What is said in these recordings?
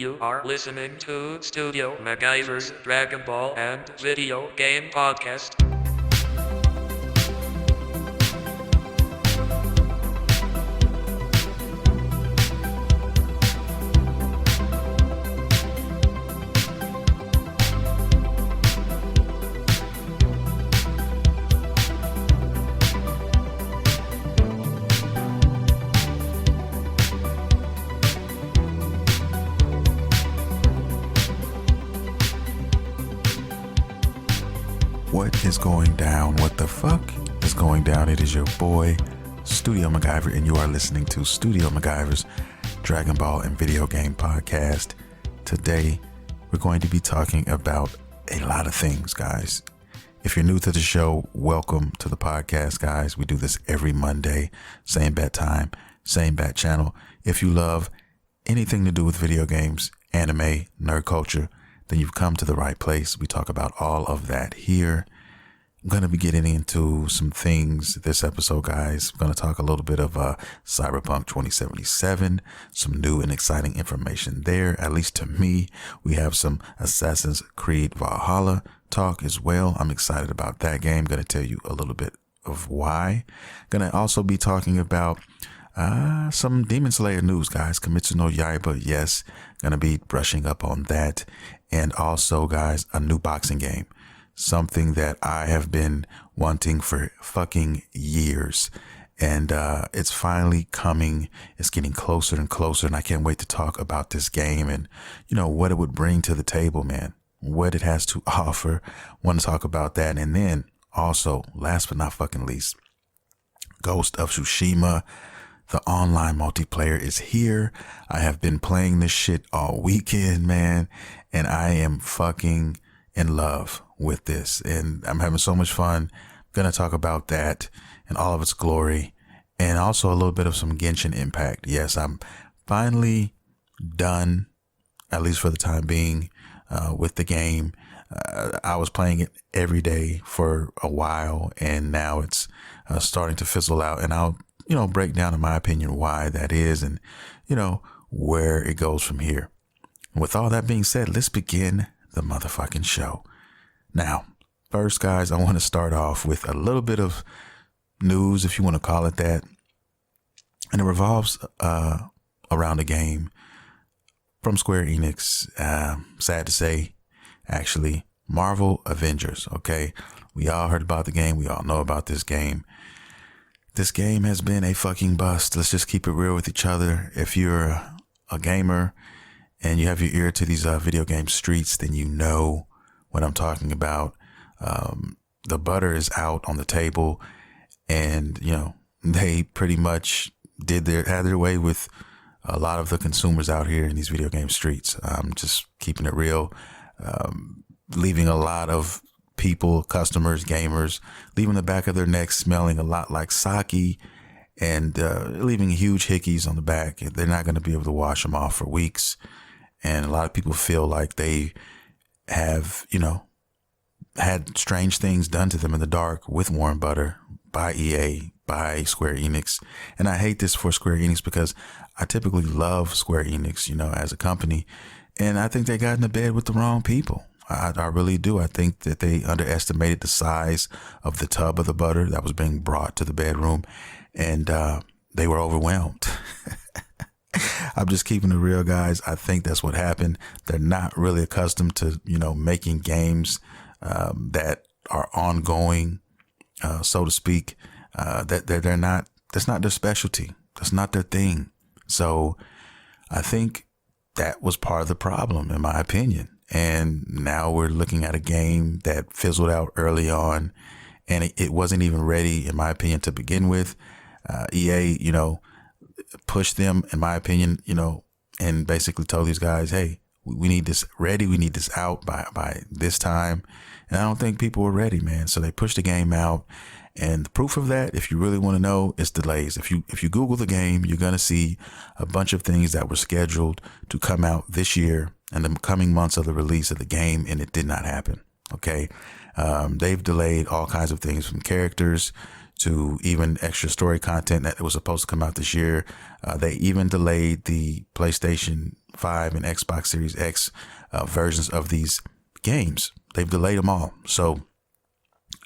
You are listening to Studio MacGyver's Dragon Ball and Video Game Podcast. What is going down? What the fuck is going down? It is your boy, Studio McGyver, and you are listening to Studio McGyver's Dragon Ball and Video Game Podcast. Today, we're going to be talking about a lot of things, guys. If you're new to the show, welcome to the podcast, guys. We do this every Monday, same bat time, same bat channel. If you love anything to do with video games, anime, nerd culture, then you've come to the right place. We talk about all of that here. I'm going to be getting into some things this episode, guys. I'm going to talk a little bit of Cyberpunk 2077, some new and exciting information there. At least to me, we have some Assassin's Creed Valhalla talk as well. I'm excited about that game. I'm going to tell you a little bit of why. Going to also be talking about some Demon Slayer news, guys. Kimetsu no Yaiba, yes. Going to be brushing up on that. And also, guys, a new boxing game. Something that I have been wanting for fucking years. And it's finally coming. It's getting closer and closer. And I can't wait to talk about this game and, you know, what it would bring to the table, man. What it has to offer. Want to talk about that. And then also, last but not fucking least, Ghost of Tsushima. The online multiplayer is here. I have been playing this shit all weekend, man. And I am fucking in love with this. And I'm having so much fun. I'm going to talk about that in all of its glory. And also a little bit of some Genshin Impact. Yes, I'm finally done, at least for the time being, with the game. I was playing it every day for a while. And now it's starting to fizzle out. And I'll break down, in my opinion, why that is and, where it goes from here. With all that being said, let's begin the motherfucking show. Now, first, guys, I want to start off with a little bit of news, if you want to call it that. And it revolves around a game from Square Enix. Sad to say, actually, Marvel Avengers. Okay, we all heard about the game. We all know about this game. This game has been a fucking bust. Let's just keep it real with each other. If you're a gamer and you have your ear to these video game streets, then you know what I'm talking about. The butter is out on the table, and they pretty much had their way with a lot of the consumers out here in these video game streets. I'm just keeping it real, leaving a lot of people, customers, gamers, leaving the back of their necks smelling a lot like sake, and leaving huge hickeys on the back. They're not going to be able to wash them off for weeks. And a lot of people feel like they have, had strange things done to them in the dark with warm butter by EA, by Square Enix. And I hate this for Square Enix because I typically love Square Enix, as a company. And I think they got into bed with the wrong people. I really do. I think that they underestimated the size of the tub of the butter that was being brought to the bedroom, and they were overwhelmed. I'm just keeping it real, guys. I think that's what happened. They're not really accustomed to, making games that are ongoing, so to speak. They're not. That's not their specialty. That's not their thing. So I think that was part of the problem, in my opinion. And now we're looking at a game that fizzled out early on, and it wasn't even ready, in my opinion, to begin with. EA, pushed them, in my opinion, and basically told these guys, hey, we need this ready. We need this out by this time. And I don't think people were ready, man. So they pushed the game out. And the proof of that, if you really want to know, is delays. If you Google the game, you're going to see a bunch of things that were scheduled to come out this year and the coming months of the release of the game, and it did not happen. Okay. They've delayed all kinds of things, from characters to even extra story content that was supposed to come out this year. They even delayed the PlayStation 5 and Xbox Series X versions of these games. They've delayed them all. So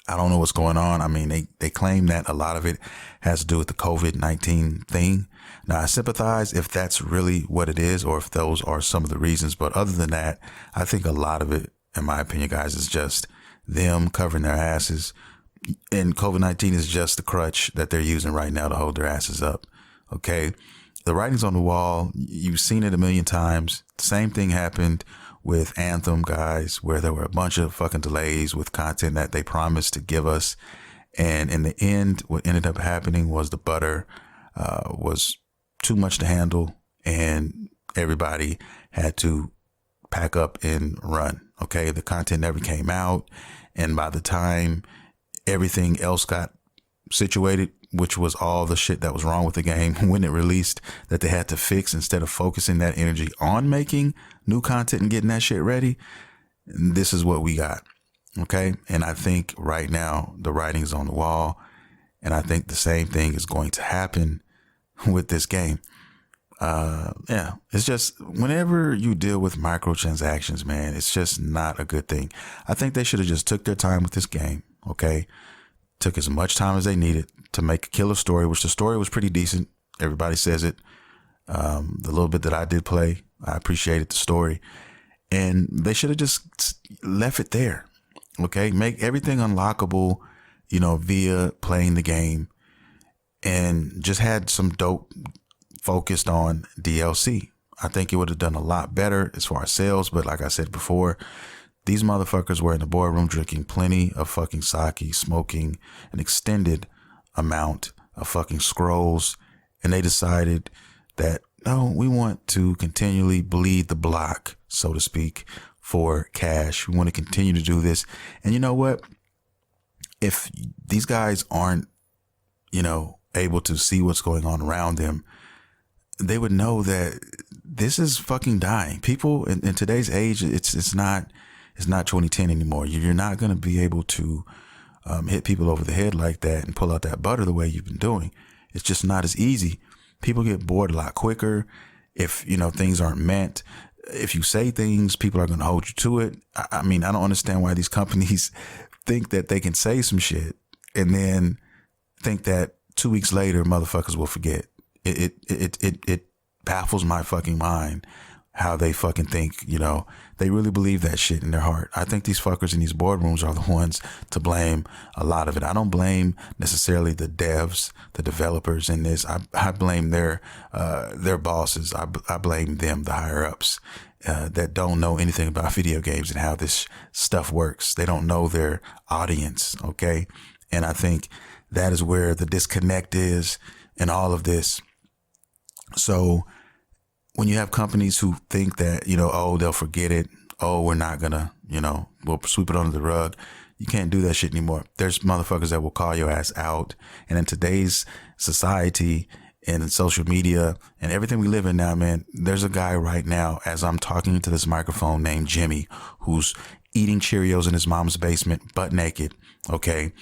I don't know what's going on. I mean, they claim that a lot of it has to do with the COVID-19 thing. Now, I sympathize if that's really what it is, or if those are some of the reasons. But other than that, I think a lot of it, in my opinion, guys, is just them covering their asses. And COVID-19 is just the crutch that they're using right now to hold their asses up. Okay. The writing's on the wall. You've seen it a million times. Same thing happened with Anthem, guys, where there were a bunch of fucking delays with content that they promised to give us. And in the end, what ended up happening was the butter was too much to handle, and everybody had to pack up and run. Okay. The content never came out. And by the time everything else got situated, which was all the shit that was wrong with the game when it released, that they had to fix, instead of focusing that energy on making new content and getting that shit ready, this is what we got. Okay. And I think right now the writing's on the wall, and I think the same thing is going to happen with this game. Yeah, it's just whenever you deal with microtransactions, man, it's just not a good thing. I think they should have just took their time with this game. Okay. Took as much time as they needed to make a killer story, which the story was pretty decent. Everybody says it. The little bit that I did play, I appreciated the story, and they should have just left it there. Okay. Make everything unlockable, via playing the game, and just had some dope focused on DLC. I think it would have done a lot better as far as sales. But like I said before, these motherfuckers were in the boardroom drinking plenty of fucking sake, smoking an extended amount of fucking scrolls. And they decided that, no, we want to continually bleed the block, so to speak, for cash. We want to continue to do this. And you know what? If these guys aren't, able to see what's going on around them, they would know that this is fucking dying. People in today's age, it's not 2010 anymore. You're not going to be able to hit people over the head like that and pull out that butter the way you've been doing. It's just not as easy. People get bored a lot quicker if, things aren't meant. If you say things, people are going to hold you to it. I mean, I don't understand why these companies think that they can say some shit and then think that 2 weeks later, motherfuckers will forget. It baffles my fucking mind how they fucking think, they really believe that shit in their heart. I think these fuckers in these boardrooms are the ones to blame a lot of it. I don't blame necessarily the devs, the developers in this. I blame their bosses. I blame them, the higher ups, that don't know anything about video games and how this stuff works. They don't know their audience. Okay. And I think that is where the disconnect is in all of this. So when you have companies who think that, oh, they'll forget it. Oh, we're not gonna, we'll sweep it under the rug. You can't do that shit anymore. There's motherfuckers that will call your ass out. And in today's society and in social media and everything we live in now, man, there's a guy right now, as I'm talking into this microphone, named Jimmy, who's eating Cheerios in his mom's basement, butt naked. Okay.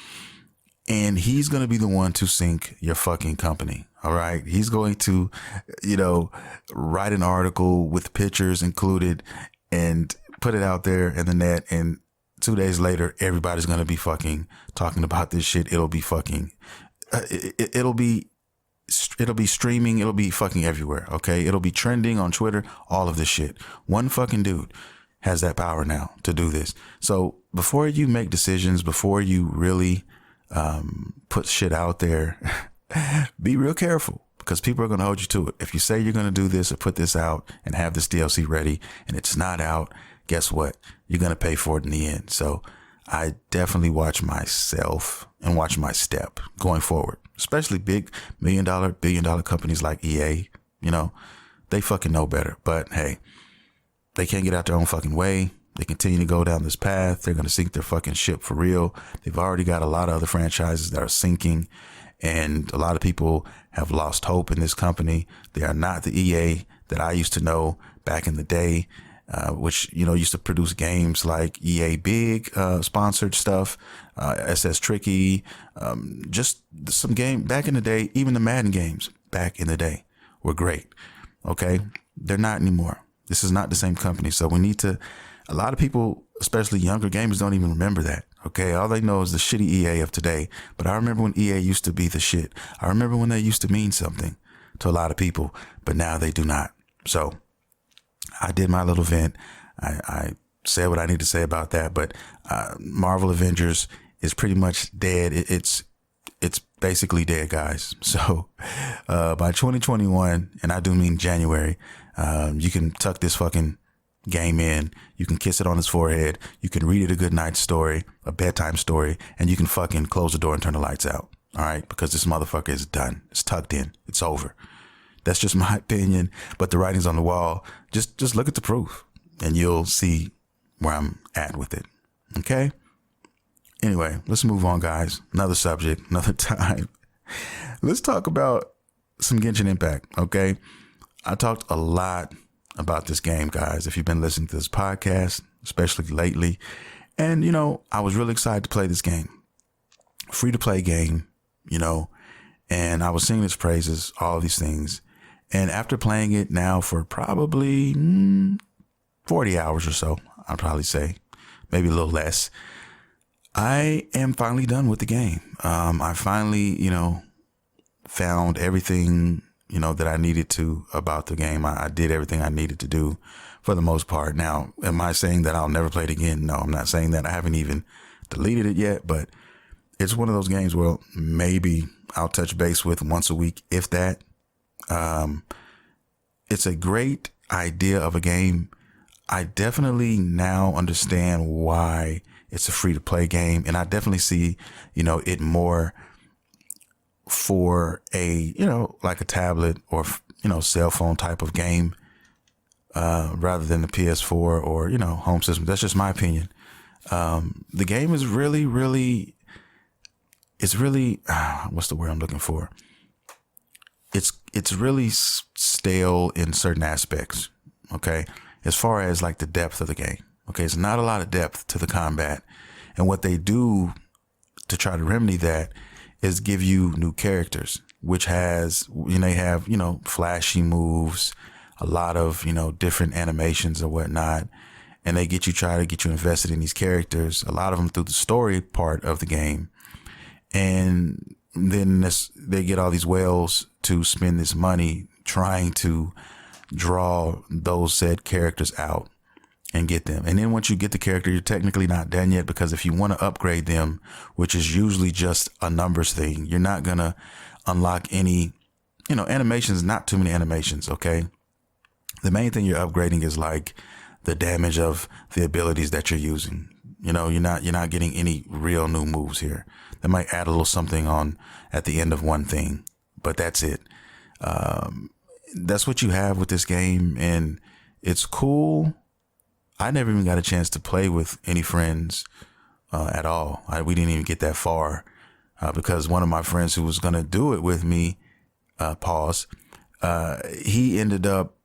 And he's going to be the one to sink your fucking company. All right. He's going to, write an article with pictures included and put it out there in the net. And 2 days later, everybody's going to be fucking talking about this shit. It'll be fucking, it'll be streaming. It'll be fucking everywhere. Okay. It'll be trending on Twitter, all of this shit. One fucking dude has that power now to do this. So before you make decisions, before you really put shit out there, be real careful, because people are going to hold you to it. If you say you're going to do this or put this out and have this DLC ready and it's not out, guess what? You're going to pay for it in the end. So I definitely watch myself and watch my step going forward, especially big $1 million, billion companies like EA. They fucking know better. But hey, they can't get out their own fucking way. They continue to go down this path. They're going to sink their fucking ship for real. They've already got a lot of other franchises that are sinking, and a lot of people have lost hope in this company. They are not the EA that I used to know back in the day. which, used to produce games like EA Big, sponsored stuff, SS Tricky, just some game back in the day. Even the Madden games back in the day were great. Okay. They're not anymore. This is not the same company. So we need to, a lot of people, especially younger gamers, don't even remember that. Okay. All they know is the shitty EA of today. But I remember when EA used to be the shit. I remember when they used to mean something to a lot of people, but now they do not. So I did my little vent. I said what I need to say about that, but Marvel Avengers is pretty much dead. It's basically dead, guys. So by 2021, and I do mean January, you can tuck this fucking game in. You can kiss it on his forehead. You can read it a good night story, a bedtime story, and you can fucking close the door and turn the lights out. All right, because this motherfucker is done. It's tucked in. It's over. That's just my opinion, but the writing's on the wall. Just look at the proof and you'll see where I'm at with it. Okay? Anyway, let's move on, guys. Another subject, another time. Let's talk about some Genshin Impact, okay? I talked a lot about this game, guys, if you've been listening to this podcast, especially lately. And, I was really excited to play this game. Free to play game, and I was singing its praises, all of these things. And after playing it now for probably 40 hours or so, I'll probably say, maybe a little less, I am finally done with the game. I finally, found everything, that I needed to about the game. I did everything I needed to do for the most part. Now, am I saying that I'll never play it again? No, I'm not saying that. I haven't even deleted it yet, but it's one of those games where maybe I'll touch base with once a week, if that. It's a great idea of a game. I definitely now understand why it's a free to play game. And I definitely see, it more for a, like a tablet or, cell phone type of game, rather than the PS4 or, home system. That's just my opinion. The game is really, really, it's really, what's the word I'm looking for? It's really stale in certain aspects. Okay. As far as like the depth of the game. Okay. It's not a lot of depth to the combat. And what they do to try to remedy that is give you new characters, which has, they have, flashy moves, a lot of, different animations or whatnot. And they try to get you invested in these characters, a lot of them through the story part of the game. And then they get all these whales to spend this money trying to draw those said characters out and get them. And then once you get the character, you're technically not done yet, because if you want to upgrade them, which is usually just a numbers thing, you're not going to unlock any, animations, not too many animations. Okay. The main thing you're upgrading is like the damage of the abilities that you're using. You're not getting any real new moves here. They might add a little something on at the end of one thing, but that's it. That's what you have with this game, and it's cool. I never even got a chance to play with any friends at all. We didn't even get that far because one of my friends who was going to do it with me, he ended up,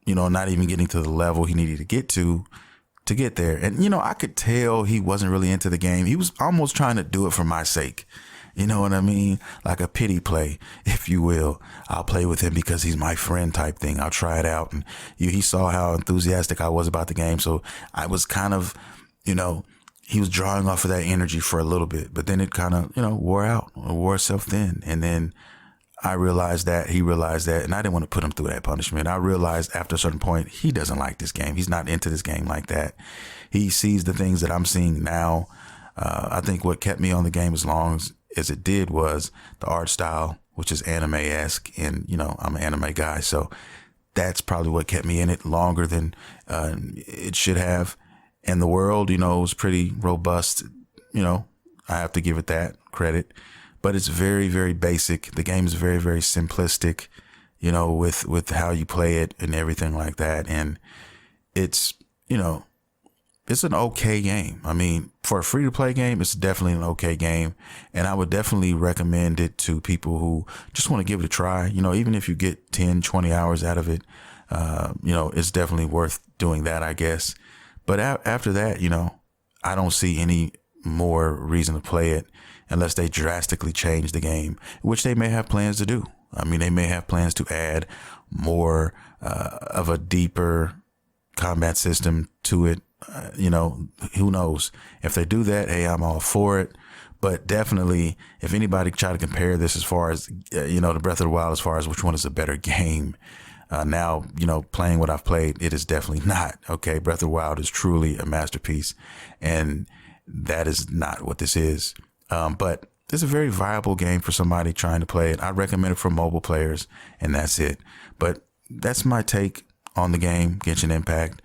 not even getting to the level he needed to get there. And, I could tell he wasn't really into the game. He was almost trying to do it for my sake. You know what I mean? Like a pity play, if you will. I'll play with him because he's my friend type thing. I'll try it out. And he saw how enthusiastic I was about the game. So I was kind of, he was drawing off of that energy for a little bit, but then it kind of, wore itself thin. And then I realized that, he realized that, and I didn't want to put him through that punishment. I realized after a certain point, he doesn't like this game. He's not into this game like that. He sees the things that I'm seeing now. I think what kept me on the game as long as it did was the art style, which is anime-esque, and, I'm an anime guy. So that's probably what kept me in it longer than it should have. And the world, was pretty robust. I have to give it that credit. But it's very, very basic. The game is very, very simplistic, with how you play it and everything like that. And it's, it's an okay game. I mean, for a free to play game, it's definitely an okay game. And I would definitely recommend it to people who just want to give it a try. Even if you get 10, 20 hours out of it, it's definitely worth doing that, I guess. But after that, I don't see any more reason to play it unless they drastically change the game, which they may have plans to do. I mean, they may have plans to add more of a deeper combat system to it. Who knows? If they do that, hey, I'm all for it. But definitely, if anybody try to compare this as far as, the Breath of the Wild, as far as which one is a better game, now, playing what I've played, it is definitely not. Okay. Breath of the Wild is truly a masterpiece, and that is not what this is. But it's a very viable game for somebody trying to play it. I recommend it for mobile players, and that's it. But that's my take on the game, Genshin Impact.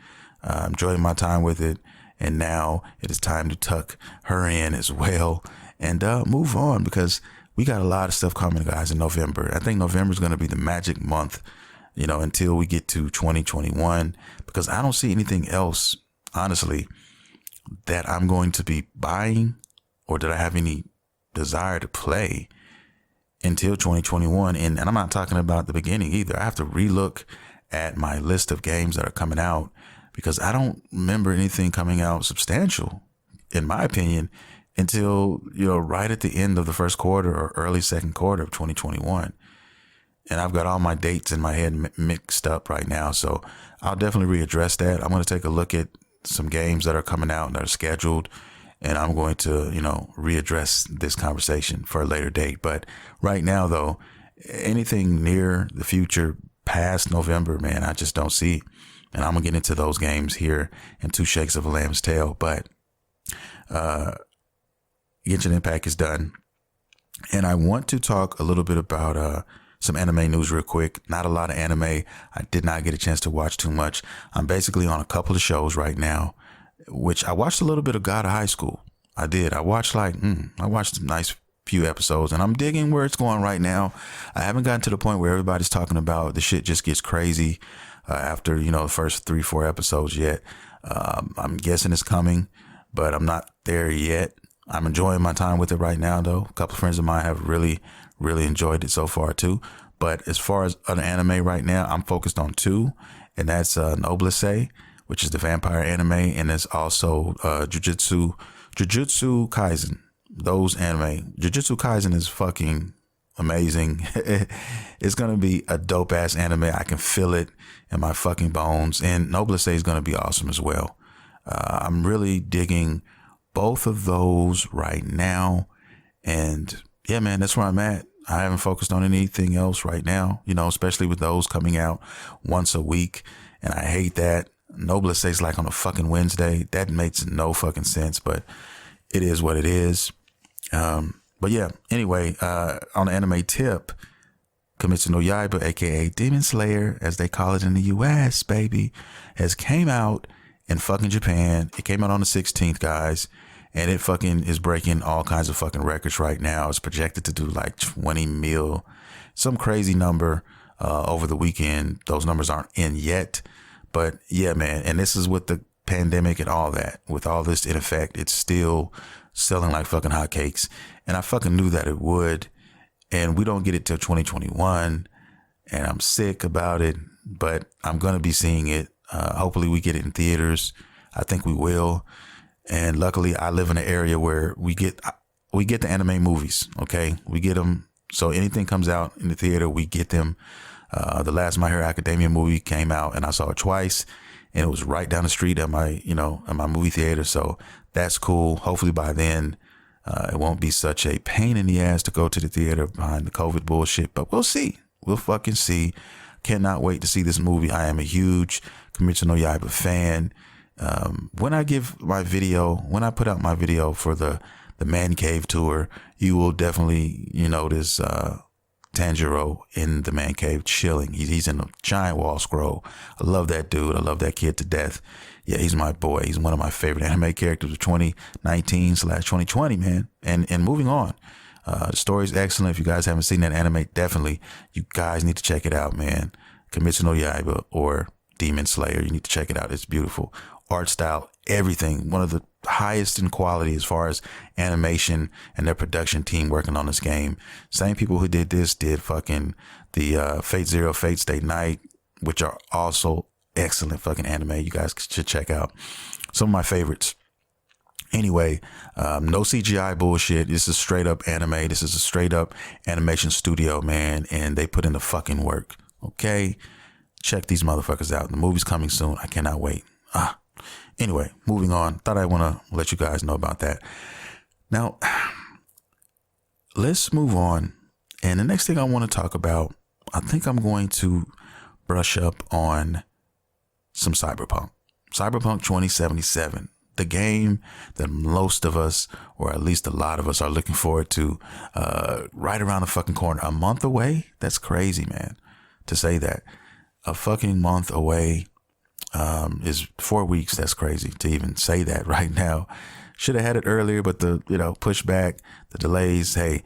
Enjoying my time with it. And now it is time to tuck her in as well and move on, because we got a lot of stuff coming, guys, in November. I think November is going to be the magic month, until we get to 2021, because I don't see anything else, honestly, that I'm going to be buying or that I have any desire to play until 2021. And I'm not talking about the beginning either. I have to relook at my list of games that are coming out, because I don't remember anything coming out substantial, in my opinion, until, right at the end of the first quarter or early second quarter of 2021. And I've got all my dates in my head mixed up right now. So I'll definitely readdress that. I'm going to take a look at some games that are coming out that are scheduled, and I'm going to, readdress this conversation for a later date. But right now, though, anything near the future past November, man, I just don't see. And I'm going to get into those games here in two shakes of a lamb's tail. But Genshin Impact is done. And I want to talk a little bit about some anime news real quick. Not a lot of anime. I did not get a chance to watch too much. I'm basically on a couple of shows right now, which I watched a little bit of God of High School. I did. I watched I watched a nice few episodes, and I'm digging where it's going right now. I haven't gotten to the point where everybody's talking about the shit just gets crazy after, the first 3-4 episodes yet. I'm guessing it's coming, but I'm not there yet. I'm enjoying my time with it right now, though. A couple of friends of mine have really, really enjoyed it so far, too. But as far as an anime right now, I'm focused on two, and that's Noblesse, which is the vampire anime, and it's also Jujutsu Kaisen. Those anime. Jujutsu Kaisen is fucking amazing. It's going to be a dope ass anime. I can feel it in my fucking bones. And Noblesse is going to be awesome as well. I'm really digging both of those right now. And yeah, man, that's where I'm at. I haven't focused on anything else right now, especially with those coming out once a week. And I hate that. Noblesse is like on a fucking Wednesday. That makes no fucking sense, but it is what it is. But yeah, anyway, on the anime tip, Kimetsu no Yaiba, aka Demon Slayer, as they call it in the US, baby, has came out in fucking Japan. It came out on the 16th, guys, and it fucking is breaking all kinds of fucking records right now. It's projected to do like 20 mil, some crazy number over the weekend. Those numbers aren't in yet, but yeah, man. And this is with the pandemic and all that, with all this in effect, it's still selling like fucking hotcakes. And I fucking knew that it would. And we don't get it till 2021. And I'm sick about it, but I'm going to be seeing it. Hopefully we get it in theaters. I think we will. And luckily I live in an area where we get the anime movies. Okay. We get them. So anything comes out in the theater, we get them. The last My Hero Academia movie came out and I saw it twice, and it was right down the street at my movie theater. So that's cool. Hopefully by then, it won't be such a pain in the ass to go to the theater behind the COVID bullshit, but we'll see. We'll fucking see. Cannot wait to see this movie. I am a huge Kimetsu no Yaiba fan. When I put out my video for the Man Cave tour, you will definitely, notice, Tanjiro in the man cave chilling. He's in a giant wall scroll. I love that dude. I love that kid to death. Yeah, he's my boy. He's one of my favorite anime characters of 2019/2020, man. And moving on. The story's excellent. If you guys haven't seen that anime, definitely, you guys need to check it out, man. Kimetsu no Yaiba or Demon Slayer. You need to check it out. It's beautiful. Art style, everything. One of the highest in quality as far as animation and their production team working on this game. Same people who did this did fucking the Fate Zero, Fate Stay Night, which are also excellent fucking anime. You guys should check out some of my favorites. Anyway, no CGI bullshit. This is straight up anime. This is a straight up animation studio, man. And they put in the fucking work. Okay. Check these motherfuckers out. The movie's coming soon. I cannot wait. Anyway, moving on. Thought I want to let you guys know about that. Now, let's move on. And the next thing I want to talk about, I think I'm going to brush up on some Cyberpunk. Cyberpunk 2077. The game that most of us, or at least a lot of us, are looking forward to right around the fucking corner. A month away? That's crazy, man, to say that. A fucking month away is 4 weeks. That's crazy to even say that right now. Should have had it earlier, but the pushback, the delays. Hey,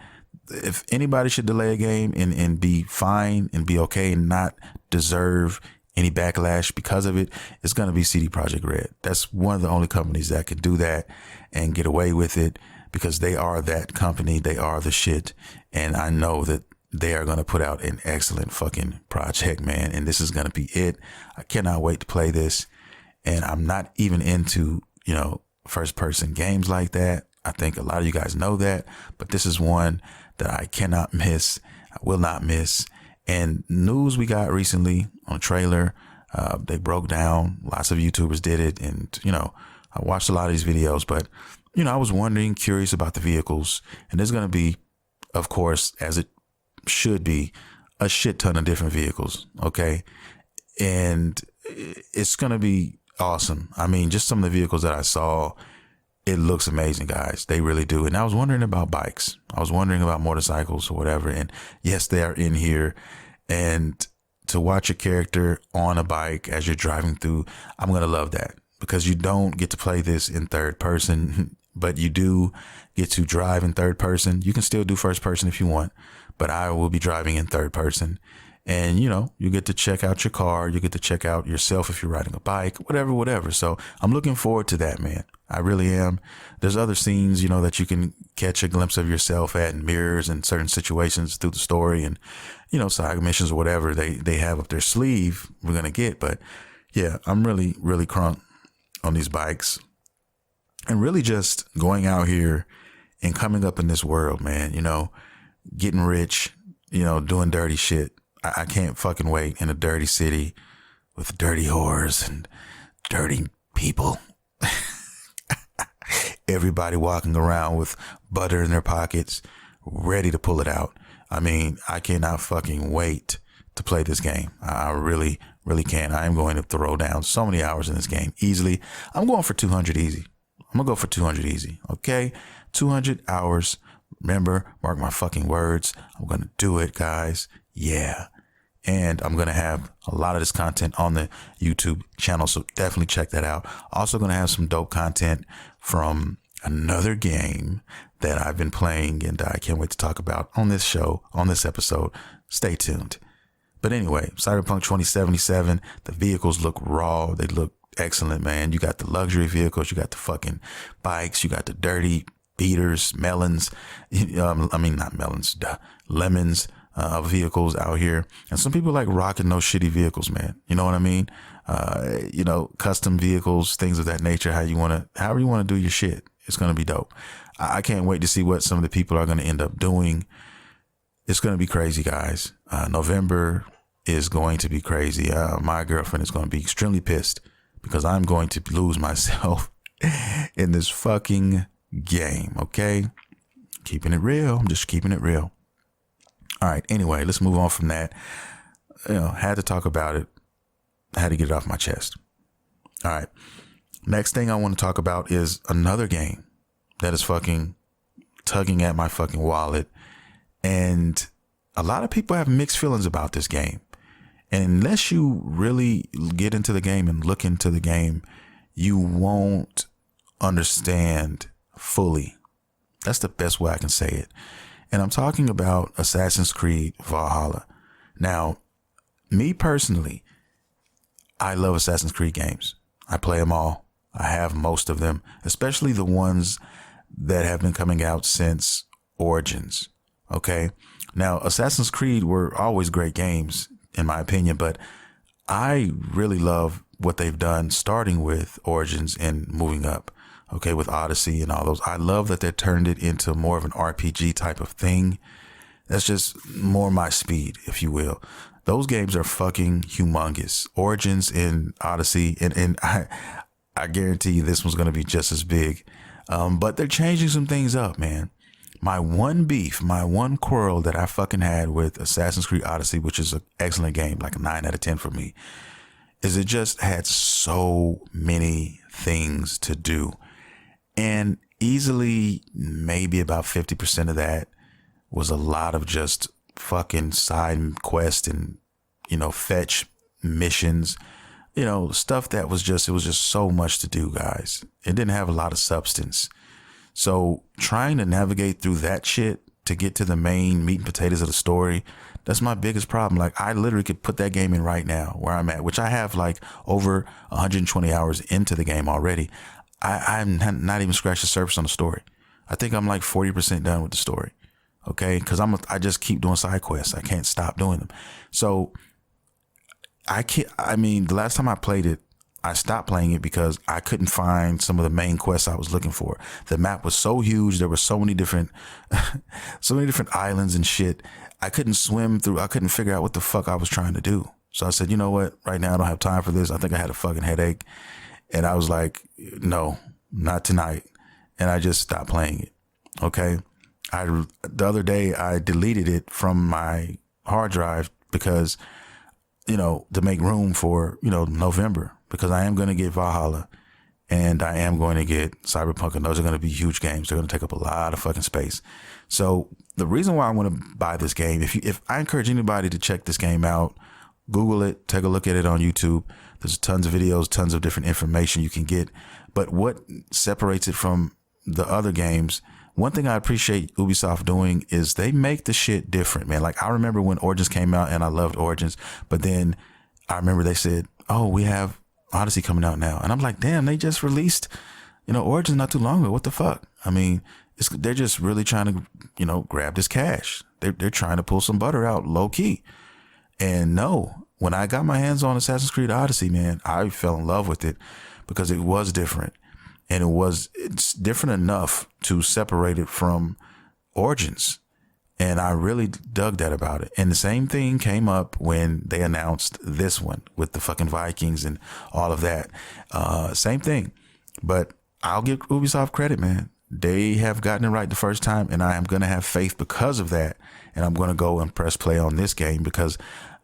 if anybody should delay a game and be fine and be okay and not deserve any backlash because of it, it's going to be CD Projekt Red. That's one of the only companies that can do that and get away with it, because they are that company. They are the shit. And I know that they are going to put out an excellent fucking project, man. And this is going to be it. I cannot wait to play this. And I'm not even into, first person games like that. I think a lot of you guys know that, but this is one that I cannot miss. I will not miss. And news we got recently on a trailer, they broke down, lots of YouTubers did it. And, I watched a lot of these videos, but, I was wondering, curious about the vehicles. And there's going to be, of course, as it should be, a shit ton of different vehicles. Okay. And it's going to be awesome. I mean, just some of the vehicles that I saw, it looks amazing, guys. They really do. And I was wondering about bikes. I was wondering about motorcycles or whatever. And yes, they are in here. And to watch a character on a bike as you're driving through, I'm going to love that, because you don't get to play this in third person, but you do get to drive in third person. You can still do first person if you want, but I will be driving in third person. And, you get to check out your car. You get to check out yourself if you're riding a bike, whatever. So I'm looking forward to that, man. I really am. There's other scenes, that you can catch a glimpse of yourself at, in mirrors and certain situations through the story, and, side missions or whatever they have up their sleeve we're going to get. But yeah, I'm really, really crunk on these bikes, and really just going out here and coming up in this world, man, getting rich, doing dirty shit. I can't fucking wait in a dirty city with dirty whores and dirty people. Everybody walking around with butter in their pockets, ready to pull it out. I mean, I cannot fucking wait to play this game. I really, really can. I am going to throw down so many hours in this game easily. I'm going for 200 easy. I'm going to go for 200 easy. Okay. 200 hours. Remember, mark my fucking words. I'm going to do it, guys. Yeah. And I'm going to have a lot of this content on the YouTube channel, so definitely check that out. Also going to have some dope content from another game that I've been playing, and I can't wait to talk about on this show, on this episode. Stay tuned. But anyway, Cyberpunk 2077, the vehicles look raw. They look excellent, man. You got the luxury vehicles. You got the fucking bikes. You got the dirty beaters, melons. Not melons, lemons. Vehicles out here. And some people like rocking those shitty vehicles, man. You know what I mean? Custom vehicles, things of that nature, however you want to do your shit. It's going to be dope. I can't wait to see what some of the people are going to end up doing. It's going to be crazy, guys. November is going to be crazy. My girlfriend is going to be extremely pissed because I'm going to lose myself in this fucking game. Okay. Keeping it real. I'm just keeping it real. All right. Anyway, let's move on from that. Had to talk about it. I had to get it off my chest. All right. Next thing I want to talk about is another game that is fucking tugging at my fucking wallet. And a lot of people have mixed feelings about this game. And unless you really get into the game and look into the game, you won't understand fully. That's the best way I can say it. And I'm talking about Assassin's Creed Valhalla. Now, me personally, I love Assassin's Creed games. I play them all. I have most of them, especially the ones that have been coming out since Origins. Okay. Now, Assassin's Creed were always great games, in my opinion, but I really love what they've done, starting with Origins and moving up. Okay, with Odyssey and all those. I love that they turned it into more of an RPG type of thing. That's just more my speed, if you will. Those games are fucking humongous. Origins and Odyssey, and I guarantee you this one's going to be just as big. But they're changing some things up, man. My one beef, my one quarrel that I fucking had with Assassin's Creed Odyssey, which is an excellent game, like a 9 out of 10 for me, is it just had so many things to do. And easily maybe about 50% of that was a lot of just fucking side quest and, fetch missions, stuff that was just, it was just so much to do, guys. It didn't have a lot of substance. So trying to navigate through that shit to get to the main meat and potatoes of the story, that's my biggest problem. Like, I literally could put that game in right now where I'm at, which I have like over 120 hours into the game already. I'm not even scratched the surface on the story. I think I'm like 40% done with the story. Okay. Cause I just keep doing side quests. I can't stop doing them. So the last time I played it, I stopped playing it because I couldn't find some of the main quests I was looking for. The map was so huge. There were so many different islands and shit. I couldn't swim through. I couldn't figure out what the fuck I was trying to do. So I said, you know what? Right now I don't have time for this. I think I had a fucking headache. And I was like, no, not tonight. And I just stopped playing it. Okay. The other day I deleted it from my hard drive because, to make room for, November, because I am going to get Valhalla and I am going to get Cyberpunk. And those are going to be huge games. They're going to take up a lot of fucking space. So the reason why I want to buy this game, if I encourage anybody to check this game out, Google it, take a look at it on YouTube. There's tons of videos, tons of different information you can get. But what separates it from the other games, one thing I appreciate Ubisoft doing is they make the shit different, man. Like, I remember when Origins came out and I loved Origins, but then I remember they said, oh, we have Odyssey coming out now. And I'm like, damn, they just released, Origins not too long ago. What the fuck? I mean, they're just really trying to, grab this cash. They're trying to pull some butter out low key. And no, when I got my hands on Assassin's Creed Odyssey, man, I fell in love with it because it was different. And it's different enough to separate it from Origins. And I really dug that about it. And the same thing came up when they announced this one with the fucking Vikings and all of that. Same thing. But I'll give Ubisoft credit, man. They have gotten it right the first time, and I am going to have faith because of that. And I'm going to go and press play on this game because,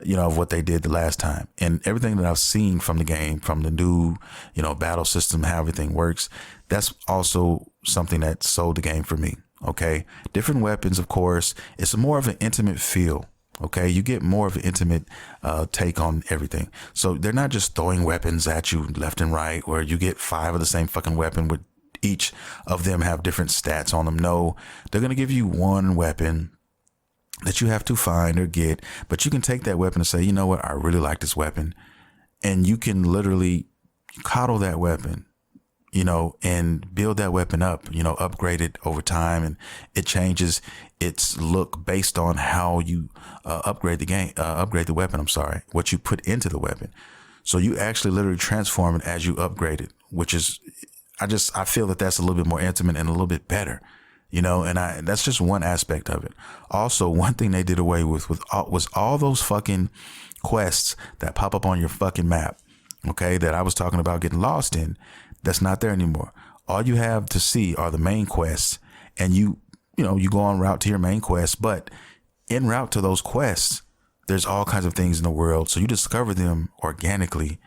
of what they did the last time. And everything that I've seen from the game, from the new, battle system, how everything works, that's also something that sold the game for me. Okay. Different weapons, of course. It's more of an intimate feel. Okay. You get more of an intimate take on everything. So they're not just throwing weapons at you left and right, where you get 5 of the same fucking weapon with each of them have different stats on them. No, they're going to give you one weapon that you have to find or get, but you can take that weapon and say, you know what? I really like this weapon. And you can literally coddle that weapon, and build that weapon up, upgrade it over time. And it changes its look based on how you upgrade the weapon. I'm sorry, what you put into the weapon. So you actually literally transform it as you upgrade it, which is, I feel that that's a little bit more intimate and a little bit better, and that's just one aspect of it. Also, one thing they did away with was all those fucking quests that pop up on your fucking map. Okay. That I was talking about getting lost in. That's not there anymore. All you have to see are the main quests, and you go en route to your main quest, but en route to those quests, there's all kinds of things in the world. So you discover them organically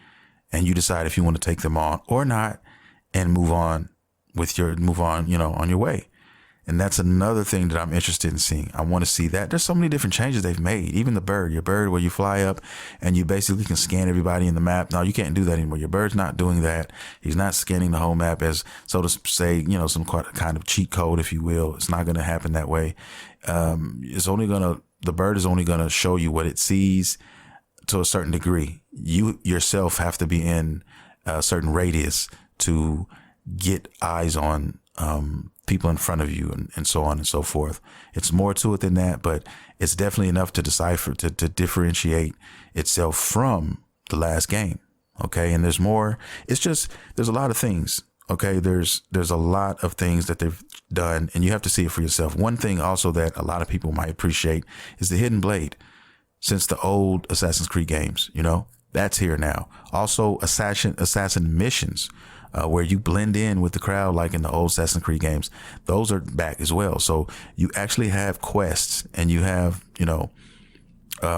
and you decide if you want to take them on or not and move on, on your way. And that's another thing that I'm interested in seeing. I want to see that. There's so many different changes they've made. Even your bird where you fly up and you basically can scan everybody in the map. No, you can't do that anymore. Your bird's not doing that. He's not scanning the whole map as, so to say, some kind of cheat code, if you will. It's not going to happen that way. The bird is only going to show you what it sees to a certain degree. You yourself have to be in a certain radius to get eyes on, people in front of you and so on and so forth. It's more to it than that, but it's definitely enough to decipher, to differentiate itself from the last game. Okay. And there's more. It's just, there's a lot of things. Okay. There's a lot of things that they've done, and you have to see it for yourself. One thing also that a lot of people might appreciate is the hidden blade. Since the old Assassin's Creed games, that's here now. Also, assassin missions, where you blend in with the crowd, like in the old Assassin's Creed games, those are back as well. So you actually have quests, and you have,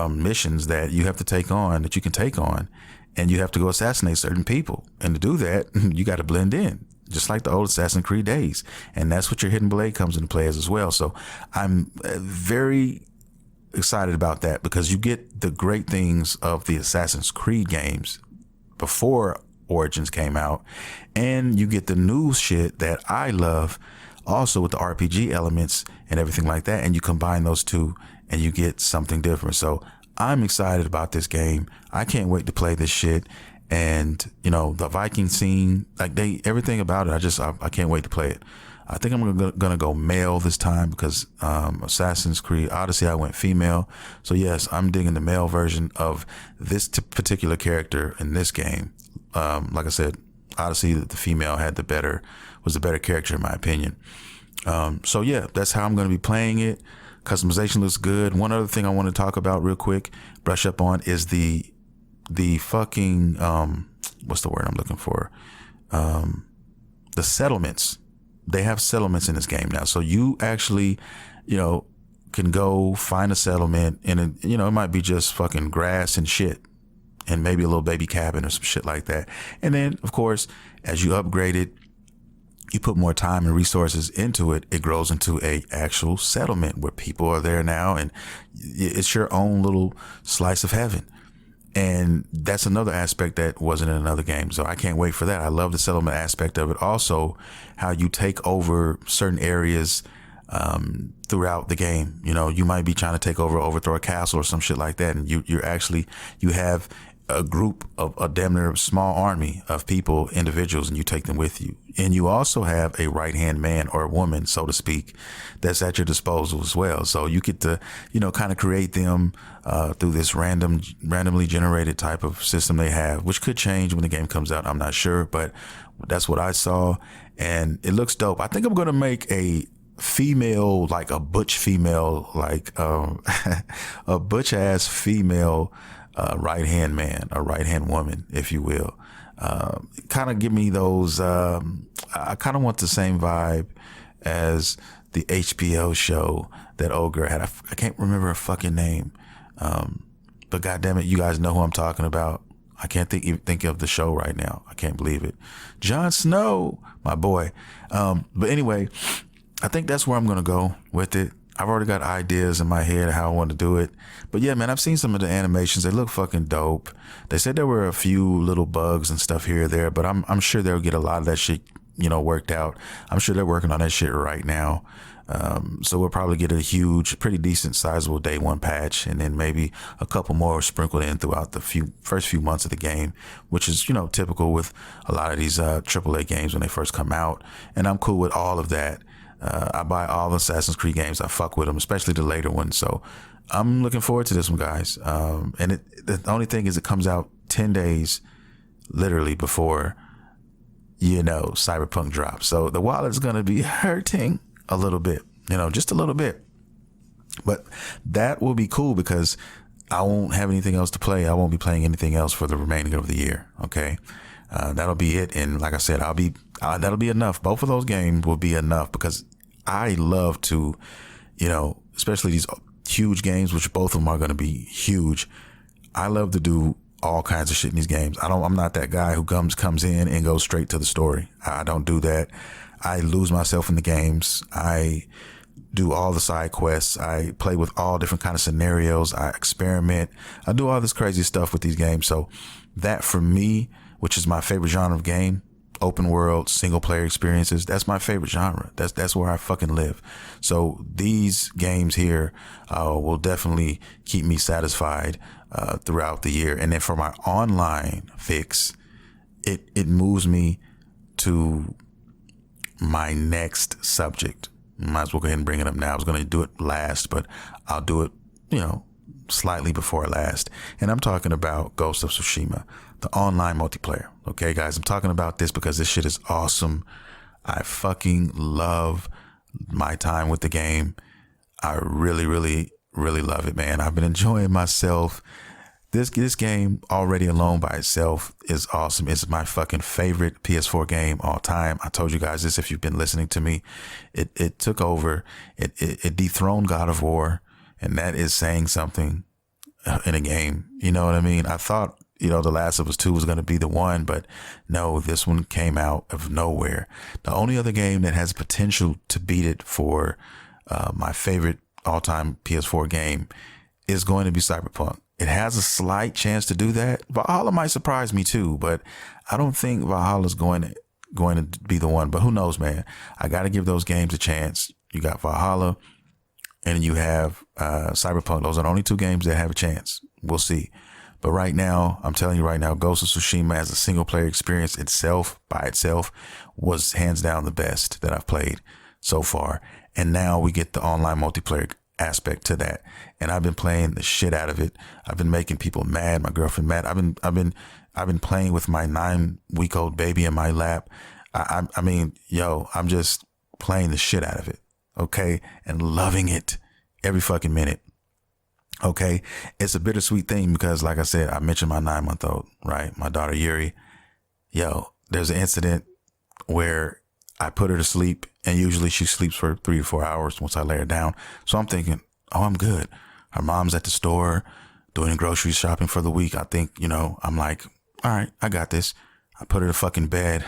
missions that you have to take on, that you can take on, and you have to go assassinate certain people. And to do that, you got to blend in, just like the old Assassin's Creed days. And that's what your hidden blade comes into play as well. So I'm very excited about that, because you get the great things of the Assassin's Creed games before Origins came out, and you get the new shit that I love also with the RPG elements and everything like that, and you combine those two and you get something different. So I'm excited about this game. I can't wait to play this shit. And the Viking scene, like everything about it, I can't wait to play it. I think I'm gonna go male this time, because Assassin's Creed Odyssey, I went female. So yes, I'm digging the male version of this particular character in this game. Like I said, Odyssey, the female was the better character in my opinion. So yeah, that's how I'm gonna be playing it. Customization looks good. One other thing I want to talk about real quick, brush up on, is the fucking what's the word I'm looking for? The settlements. They have settlements in this game now. So you actually, can go find a settlement, and it might be just fucking grass and shit, and maybe a little baby cabin or some shit like that. And then of course, as you upgrade it, you put more time and resources into it, it grows into a actual settlement where people are there now, and it's your own little slice of heaven. And that's another aspect that wasn't in another game. So I can't wait for that. I love the settlement aspect of it. Also, how you take over certain areas throughout the game. You might be trying to overthrow a castle or some shit like that. And you have a group of a damn near small army of people, individuals, and you take them with you. And you also have a right-hand man or woman, so to speak, that's at your disposal as well. So you get to, kind of create them through this randomly generated type of system they have, which could change when the game comes out. I'm not sure, but that's what I saw, and it looks dope. I think I'm going to make a female, like a butch female, like a butch ass female right-hand man or right-hand woman, if you will. Kind of give me those, I kind of want the same vibe as the HBO show that old girl had. I can't remember her fucking name. But goddamn it, you guys know who I'm talking about. I can't think of the show right now. I can't believe it. Jon Snow, my boy. But anyway, I think that's where I'm going to go with it. I've already got ideas in my head of how I want to do it. But yeah, man, I've seen some of the animations. They look fucking dope. They said there were a few little bugs and stuff here or there, but I'm sure they'll get a lot of that shit, worked out. I'm sure they're working on that shit right now. So we'll probably get a huge, pretty decent sizable day one patch, and then maybe a couple more sprinkled in throughout the first few months of the game, which is, typical with a lot of these AAA games when they first come out. And I'm cool with all of that. I buy all the Assassin's Creed games. I fuck with them, especially the later ones. So I'm looking forward to this one, guys. And the only thing is it comes out 10 days literally before, Cyberpunk drops. So the wallet's going to be hurting a little bit, just a little bit. But that will be cool because I won't have anything else to play. I won't be playing anything else for the remaining of the year. Okay. That'll be it. And like I said, that'll be enough. Both of those games will be enough because I love to, especially these huge games, which both of them are going to be huge. I love to do all kinds of shit in these games. I'm not that guy who comes in and goes straight to the story. I don't do that. I lose myself in the games. I do all the side quests. I play with all different kind of scenarios. I experiment. I do all this crazy stuff with these games. So that for me, which is my favorite genre of game, open world, single player experiences, that's my favorite genre. That's where I fucking live. So these games here will definitely keep me satisfied throughout the year. And then for my online fix, it moves me to my next subject. Might as well go ahead and bring it up now. I was going to do it last, but I'll do it, slightly before last. And I'm talking about Ghost of Tsushima, the online multiplayer. Okay, guys, I'm talking about this because this shit is awesome. I fucking love my time with the game. I really, really, really love it, man. I've been enjoying myself. This game already alone by itself is awesome. It's my fucking favorite PS4 game all time. I told you guys this if you've been listening to me. It took over. It dethroned God of War, and that is saying something in a game. You know what I mean? I thought, The Last of Us 2 was going to be the one, but no, this one came out of nowhere. The only other game that has potential to beat it for my favorite all-time PS4 game is going to be Cyberpunk. It has a slight chance to do that. Valhalla might surprise me too, but I don't think Valhalla's going to be the one. But who knows, man? I got to give those games a chance. You got Valhalla and you have Cyberpunk. Those are the only two games that have a chance. We'll see. But right now, I'm telling you right now, Ghost of Tsushima as a single player experience by itself was hands down the best that I've played so far. And now we get the online multiplayer aspect to that, and I've been playing the shit out of it. I've been making people mad, my girlfriend mad. I've been playing with my 9-week-old baby in my lap. I mean, I'm just playing the shit out of it, okay, and loving it every fucking minute. Okay, it's a bittersweet thing because, like I said, I mentioned my 9-month-old, right? My daughter Yuri. There's an incident where I put her to sleep, and usually she sleeps for 3 to 4 hours once I lay her down. So I'm thinking, oh, I'm good. Her mom's at the store doing grocery shopping for the week. I think, I'm like, all right, I got this. I put her to fucking bed.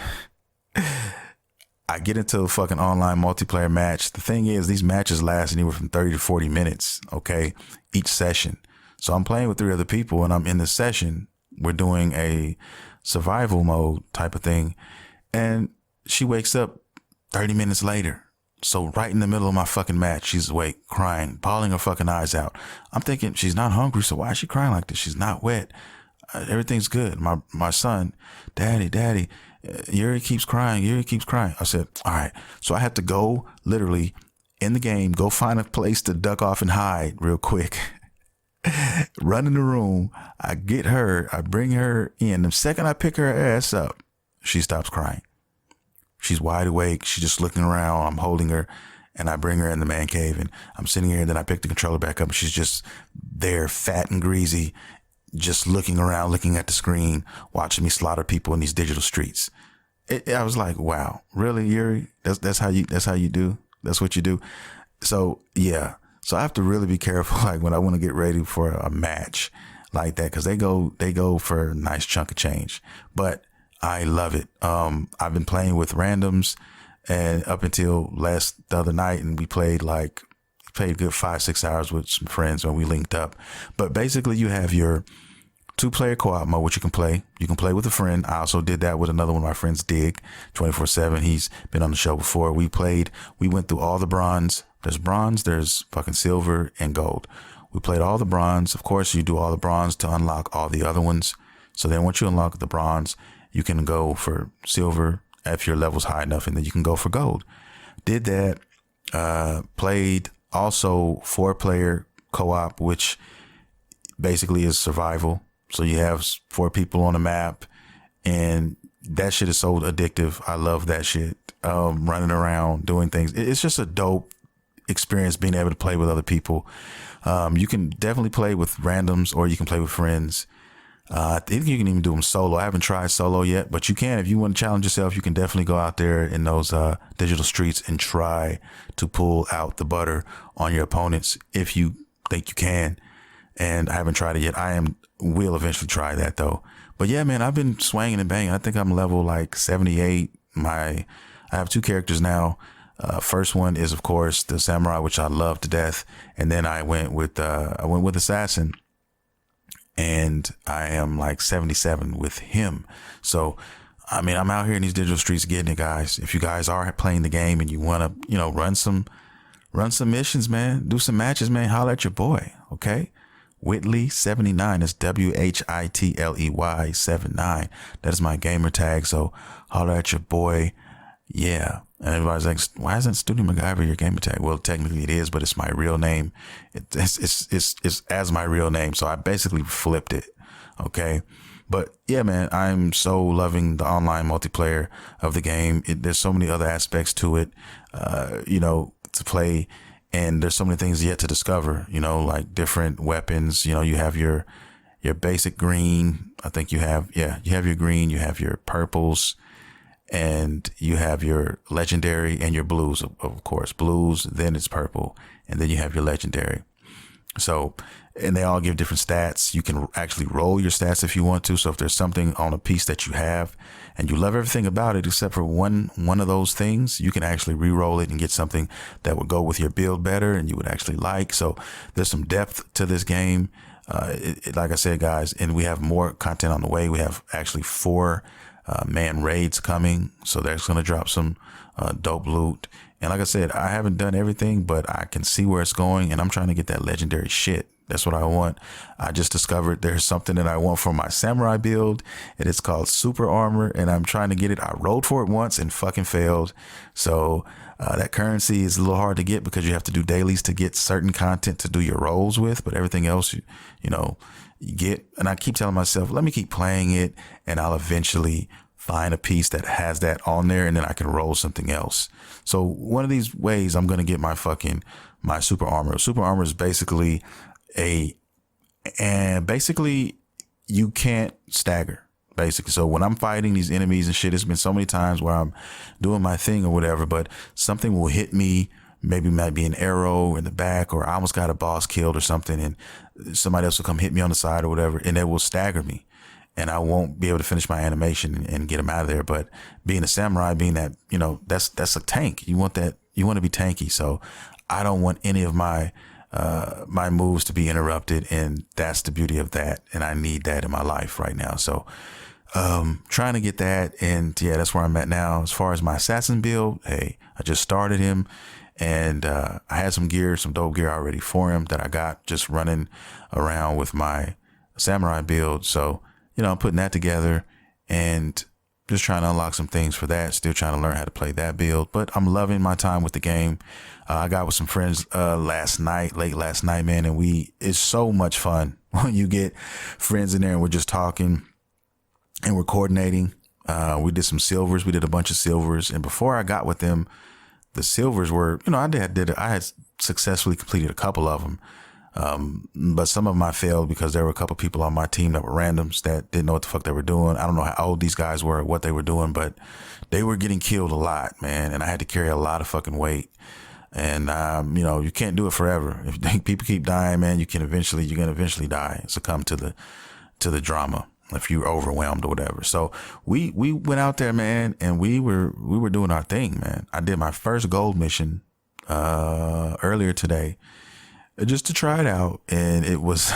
I get into a fucking online multiplayer match. The thing is, these matches last anywhere from 30 to 40 minutes, okay, each session. So I'm playing with 3 other people, and I'm in the session. We're doing a survival mode type of thing. And she wakes up 30 minutes later. So right in the middle of my fucking match, she's awake, crying, bawling her fucking eyes out. I'm thinking she's not hungry, so why is she crying like this? She's not wet. Everything's good. My son, daddy, Yuri keeps crying. I said, all right. So I had to go literally in the game, go find a place to duck off and hide real quick. Run in the room. I get her. I bring her in. The second I pick her ass up, she stops crying. She's wide awake. She's just looking around. I'm holding her, and I bring her in the man cave, and I'm sitting here, and then I pick the controller back up, and she's just there, fat and greasy, just looking around, looking at the screen, watching me slaughter people in these digital streets. I was like, wow, really, Yuri? That's how you do? That's what you do? So yeah. So I have to really be careful, like when I want to get ready for a match like that, because they go for a nice chunk of change. But I love it. I've been playing with randoms, and up until the other night, and we played a good 5-6 hours with some friends when we linked up. But basically, you have your 2-player co-op mode, which you can play. You can play with a friend. I also did that with another one of my friends, Dig 24/7. He's been on the show before. We went through all the bronze. There's bronze, there's fucking silver and gold. We played all the bronze. Of course, you do all the bronze to unlock all the other ones. So then once you unlock the bronze, you can go for silver if your level's high enough, and then you can go for gold. Did that. Played also 4-player co-op, which basically is survival. So you have 4 people on the map, and that shit is so addictive. I love that shit. Running around, doing things. It's just a dope experience being able to play with other people. You can definitely play with randoms, or you can play with friends. I think you can even do them solo. I haven't tried solo yet, but you can. If you want to challenge yourself, you can definitely go out there in those digital streets and try to pull out the butter on your opponents if you think you can. And I haven't tried it yet. Will eventually try that though. But yeah, man, I've been swinging and banging. I think I'm level 78. I have 2 characters now. First one is of course the samurai, which I love to death. And then I went with assassin. And I am 77 with him. So, I mean, I'm out here in these digital streets getting it, guys. If you guys are playing the game and you want to, run some missions, man, do some matches, man, holler at your boy. Okay. Whitley 79. That's WHITLEY 79. That is my gamer tag. So holler at your boy. Yeah. And everybody's like, why isn't Studio MacGyver your gamer tag? Well, technically it is, but it's my real name. It's as my real name. So I basically flipped it. Okay. But yeah, man, I'm so loving the online multiplayer of the game. There's so many other aspects to it, to play. And there's so many things yet to discover, like different weapons. You have your basic green. I think you have your green, you have your purples, and you have your legendary and your blues, of course. Blues, then it's purple, and then you have your legendary. So, and they all give different stats. You can actually roll your stats if you want to. So if there's something on a piece that you have and you love everything about it except for one of those things, you can actually re-roll it and get something that would go with your build better and you would actually like. So there's some depth to this game. Like I said, guys, and we have more content on the way. We have actually 4 man raids coming. So that's going to drop some dope loot. And like I said, I haven't done everything, but I can see where it's going, and I'm trying to get that legendary shit. That's what I want. I just discovered there's something that I want for my samurai build, and it's called super armor, and I'm trying to get it. I rolled for it once and fucking failed. So that currency is a little hard to get because you have to do dailies to get certain content to do your rolls with, but everything else, you get. And I keep telling myself, let me keep playing it, and I'll eventually find a piece that has that on there, and then I can roll something else. So one of these ways I'm going to get my super armor. Super armor is basically basically you can't stagger, basically. So when I'm fighting these enemies and shit, it's been so many times where I'm doing my thing or whatever, but something will hit me. Maybe it might be an arrow in the back, or I almost got a boss killed or something, and somebody else will come hit me on the side or whatever, and it will stagger me. And I won't be able to finish my animation and get him out of there. But being a samurai, being that, that's a tank. You want that. You want to be tanky. So I don't want any of my moves to be interrupted. And that's the beauty of that. And I need that in my life right now. So trying to get that. And yeah, that's where I'm at now. As far as my assassin build, hey, I just started him. And I had some dope gear already for him that I got just running around with my samurai build. So I'm putting that together and just trying to unlock some things for that. Still trying to learn how to play that build, but I'm loving my time with the game. I got with some friends late last night, man, and it's so much fun when you get friends in there and we're just talking and we're coordinating. We did some silvers. We did a bunch of silvers, and before I got with them, the silvers were, I had successfully completed a couple of them. But some of them I failed because there were a couple people on my team that were randoms that didn't know what the fuck they were doing. I don't know how old these guys were, what they were doing, but they were getting killed a lot, man. And I had to carry a lot of fucking weight. And, you can't do it forever. If people keep dying, man, you're going to eventually die, succumb to the drama if you're overwhelmed or whatever. So we went out there, man, and we were doing our thing, man. I did my first gold mission, earlier today, just to try it out, and it was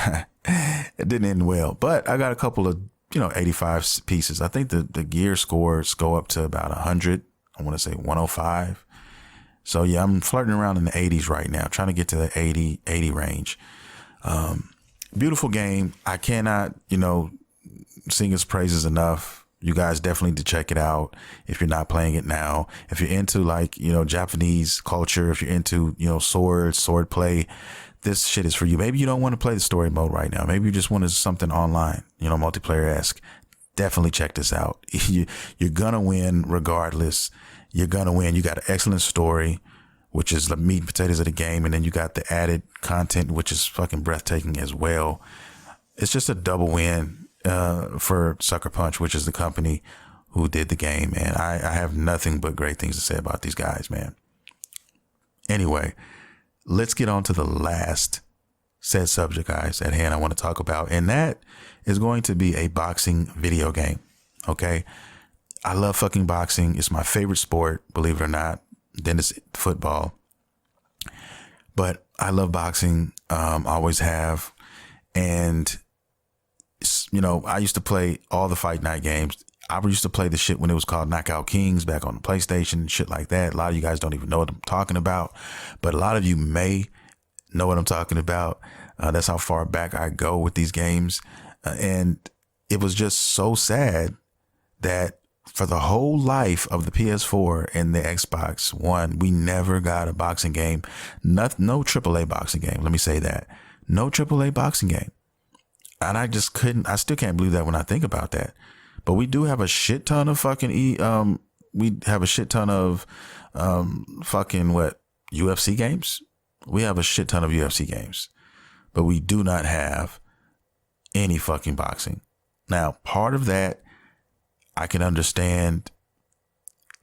it didn't end well, but I got a couple of 85 pieces. I think the gear scores go up to about 100. I want to say 105. So yeah, I'm flirting around in the 80s right now, trying to get to the 80 range. Beautiful game. I cannot sing its praises enough. You guys definitely need to check it out if you're not playing it now. If you're into Japanese culture, if you're into sword play, this shit is for you. Maybe you don't want to play the story mode right now. Maybe you just want something online, multiplayer-esque. Definitely check this out. You're gonna win regardless. You're gonna win. You got an excellent story, which is the meat and potatoes of the game, and then you got the added content, which is fucking breathtaking as well. It's just a double win for Sucker Punch, which is the company who did the game, man. I have nothing but great things to say about these guys, man. Anyway, let's get on to the last said subject, guys, at hand I want to talk about, and that is going to be a boxing video game. Okay. I love fucking boxing. It's my favorite sport, believe it or not. Then it's football. But I love boxing. Always have. And, I used to play all the Fight Night games. I used to play the shit when it was called Knockout Kings back on the PlayStation, shit like that. A lot of you guys don't even know what I'm talking about, but a lot of you may know what I'm talking about. That's how far back I go with these games. And it was just so sad that for the whole life of the PS4 and the Xbox One, we never got a boxing game. No AAA boxing game. Let me say that. No AAA boxing game. And I still can't believe that when I think about that. But we do have a shit ton of fucking we have a shit ton of fucking UFC games. We have a shit ton of UFC games. But we do not have any fucking boxing. Now, part of that I can understand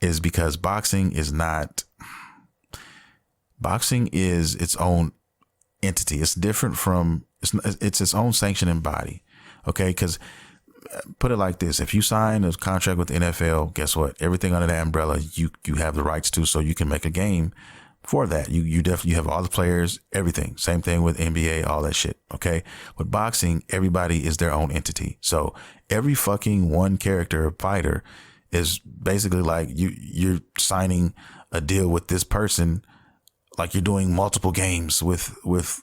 is because boxing is its own entity. It's different from, it's its own sanctioning body. Okay. Cause put it like this. If you sign a contract with the NFL, guess what? Everything under that umbrella, you have the rights to, so you can make a game for that. You definitely have all the players, everything. Same thing with NBA, all that shit. Okay. With boxing, everybody is their own entity. So every fucking one character fighter is basically like you're signing a deal with this person, like you're doing multiple games with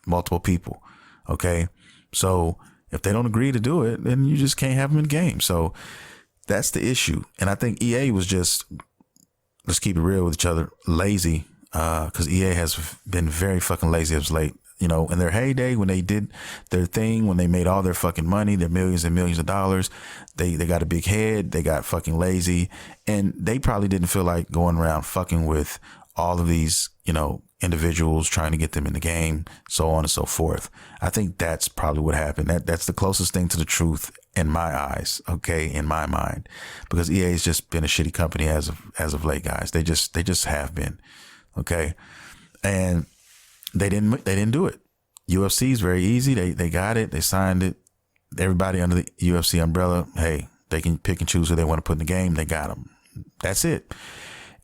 multiple people. Okay. So if they don't agree to do it, then you just can't have them in the game. So that's the issue. And I think EA was just, let's keep it real with each other, lazy. Cause EA has been very fucking lazy as late, in their heyday, when they did their thing, when they made all their fucking money, their millions and millions of dollars, they got a big head, they got fucking lazy, and they probably didn't feel like going around fucking with all of these, individuals, trying to get them in the game, so on and so forth. I think that's probably what happened. That's the closest thing to the truth in my eyes. Okay. In my mind, because EA has just been a shitty company as of late, guys. They just have been. Okay. And they didn't do it. UFC is very easy. They got it. They signed it. Everybody under the UFC umbrella, hey, they can pick and choose who they want to put in the game. They got them. That's it.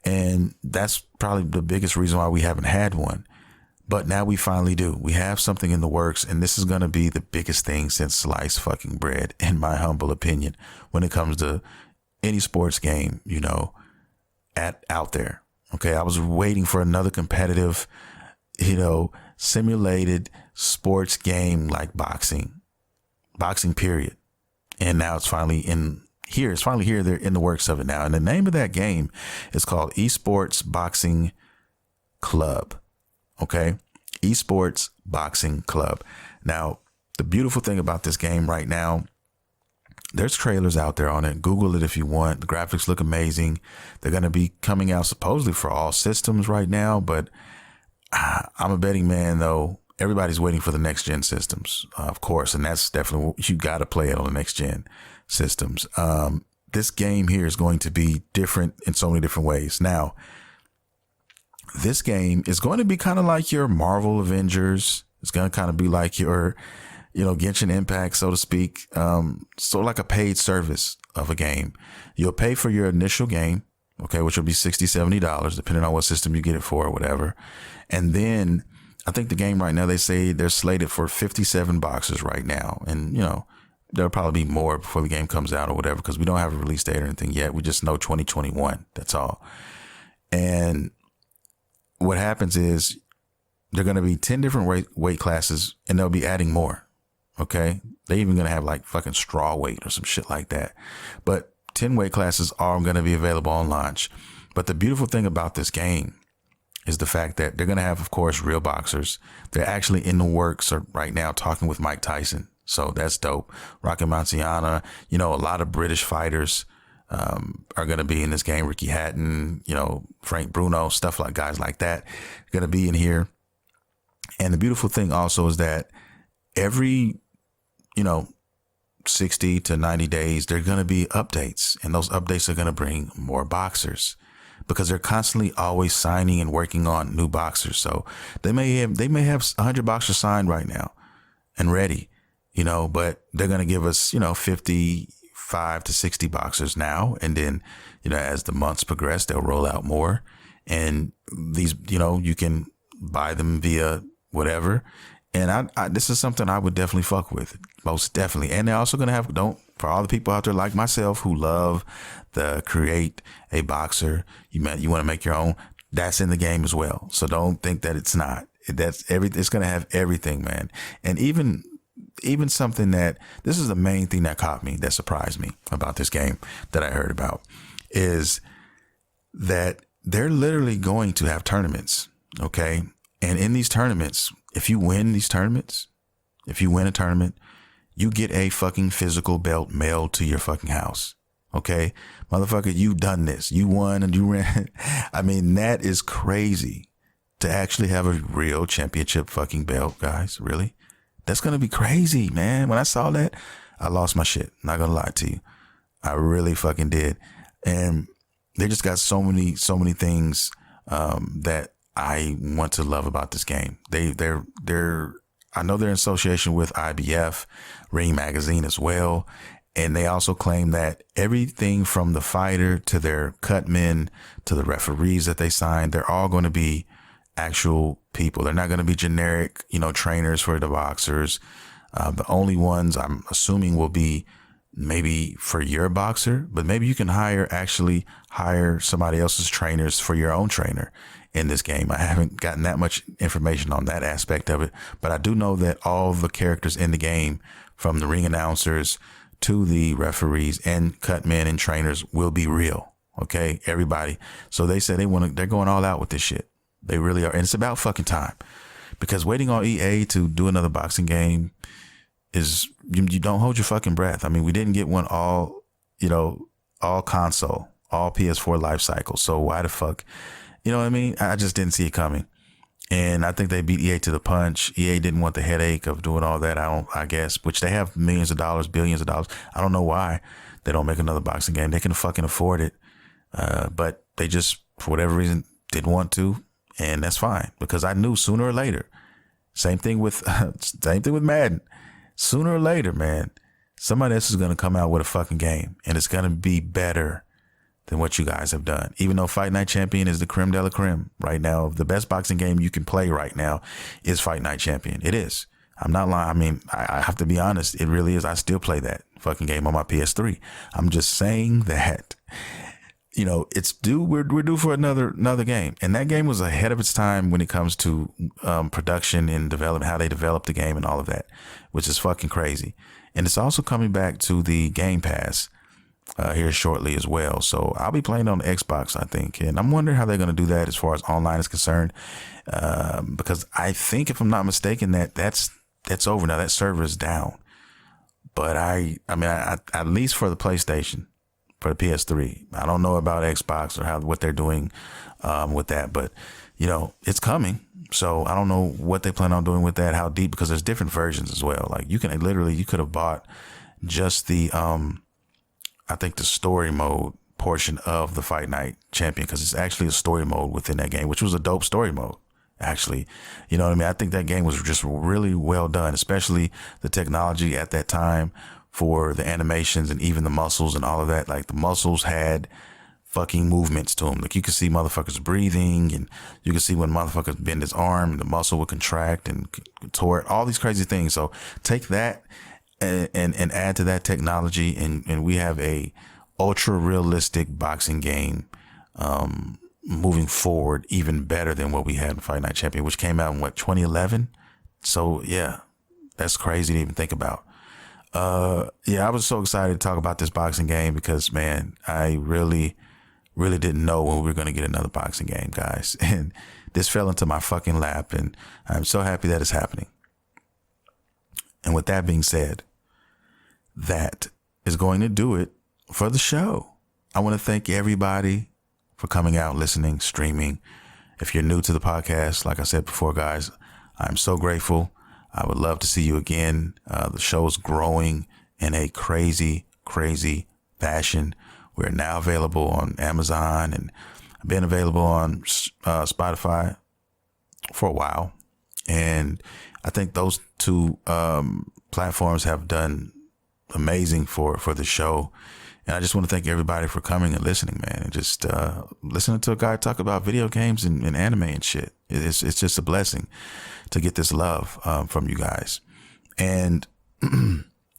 And that's probably the biggest reason why we haven't had one. But now we finally do. We have something in the works, and this is going to be the biggest thing since sliced fucking bread, in my humble opinion, when it comes to any sports game, out there. Okay. I was waiting for another competitive, simulated sports game like boxing period. And now it's finally here. It's finally here. They're in the works of it now. And the name of that game is called Esports Boxing Club. Okay. Esports Boxing Club. Now, the beautiful thing about this game right now, there's trailers out there on it. Google it if you want. The graphics look amazing. They're going to be coming out supposedly for all systems right now, but I'm a betting man, though. Everybody's waiting for the next gen systems, of course, and that's definitely, you got to play it on the next gen systems. This game here is going to be different in so many different ways. Now, this game is going to be kind of like your Marvel Avengers. It's going to kind of be like your, Genshin Impact, so to speak. So like a paid service of a game. You'll pay for your initial game, okay, which will be $60, $70, depending on what system you get it for or whatever. And then I think the game right now, they say they're slated for 57 boxes right now. And, there'll probably be more before the game comes out or whatever, because we don't have a release date or anything yet. We just know 2021. That's all. And what happens is they're going to be 10 different weight classes, and they'll be adding more. Okay. They even going to have like fucking straw weight or some shit like that. But 10 weight classes are going to be available on launch. But the beautiful thing about this game is the fact that they're going to have, of course, real boxers. They're actually in the works right now talking with Mike Tyson. So that's dope. Rocky Marciano, a lot of British fighters are going to be in this game. Ricky Hatton, Frank Bruno, stuff like guys like that going to be in here. And the beautiful thing also is that every, 60 to 90 days, there are going to be updates, and those updates are going to bring more boxers, because they're constantly always signing and working on new boxers. So they may have 100 boxers signed right now and ready, but they're going to give us, 55 to 60 boxers now. And then, as the months progress, they'll roll out more. And these, you can buy them via whatever. And this is something I would definitely fuck with, most definitely. And they're also going to have, for all the people out there like myself who love the create a boxer, you want to make your own, that's in the game as well. So don't think that it's not. It's going to have everything, man. And even something this is the main thing that caught me, that surprised me about this game that I heard about, is that they're literally going to have tournaments. Okay. And in these tournaments, if you win a tournament, you get a fucking physical belt mailed to your fucking house. Okay. Motherfucker, you've done this. You won and you ran. I mean, that is crazy to actually have a real championship fucking belt, guys. Really? That's going to be crazy, man. When I saw that, I lost my shit. Not going to lie to you. I really fucking did. And they just got so many things that I want to love about this game. I know they're in association with IBF, Ring Magazine as well. And they also claim that everything from the fighter to their cut men to the referees that they signed, they're all going to be actual people. They're not going to be generic, trainers for the boxers. The only ones I'm assuming will be maybe for your boxer, but maybe you can hire somebody else's trainers for your own trainer in this game. I haven't gotten that much information on that aspect of it, but I do know that all the characters in the game, from the ring announcers to the referees and cut men and trainers, will be real. Okay. Everybody. So they said they're going all out with this shit. They really are. And it's about fucking time, because waiting on EA to do another boxing game is, you don't hold your fucking breath. I mean, we didn't get one all console, all PS4 life cycle. So why the fuck, you know what I mean? I just didn't see it coming. And I think they beat EA to the punch. EA didn't want the headache of doing all that. I guess, which they have millions of dollars, billions of dollars. I don't know why they don't make another boxing game. They can fucking afford it. But they just, for whatever reason, didn't want to. And that's fine, because I knew sooner or later, same thing with Madden. Sooner or later, man, somebody else is going to come out with a fucking game, and it's going to be better than what you guys have done. Even though Fight Night Champion is the creme de la creme right now, the best boxing game you can play right now is Fight Night Champion. It is. I'm not lying. I mean, I have to be honest. It really is. I still play that fucking game on my PS3. I'm just saying that, it's due. We're due for another game. And that game was ahead of its time when it comes to production and development, how they developed the game and all of that, which is fucking crazy. And it's also coming back to the Game Pass here shortly as well. So I'll be playing on the Xbox, I think. And I'm wondering how they're going to do that as far as online is concerned. Because I think, if I'm not mistaken, that's over now. That server is down. But I mean, at least for the PlayStation, for the PS3, I don't know about Xbox or what they're doing with that, but it's coming. So I don't know what they plan on doing with that, how deep, because there's different versions as well. Like you could have bought just the, I think the story mode portion of the Fight Night Champion, because it's actually a story mode within that game, which was a dope story mode. Actually, you know what I mean? I think that game was just really well done, especially the technology at that time for the animations and even the muscles and all of that. Like the muscles had fucking movements to them. Like you could see motherfuckers breathing, and you could see when motherfuckers bend his arm, the muscle would contract and contort, all these crazy things. So take that and add to that technology, and we have a ultra realistic boxing game moving forward, even better than what we had in Fight Night Champion, which came out in 2011. So yeah, that's crazy to even think about. I was so excited to talk about this boxing game because, man, I really didn't know when we were going to get another boxing game, guys. And this fell into my fucking lap, and I'm so happy that it's happening. And with that being said, that is going to do it for the show. I want to thank everybody for coming out, listening, streaming. If you're new to the podcast, like I said before, guys, I'm so grateful. I would love to see you again. The show is growing in a crazy, crazy fashion. We're now available on Amazon, and I've been available on Spotify for a while. And I think those two platforms have done amazing for the show. And I just want to thank everybody for coming and listening, man, and just listening to a guy talk about video games and anime and shit. It's just a blessing to get this love from you guys. And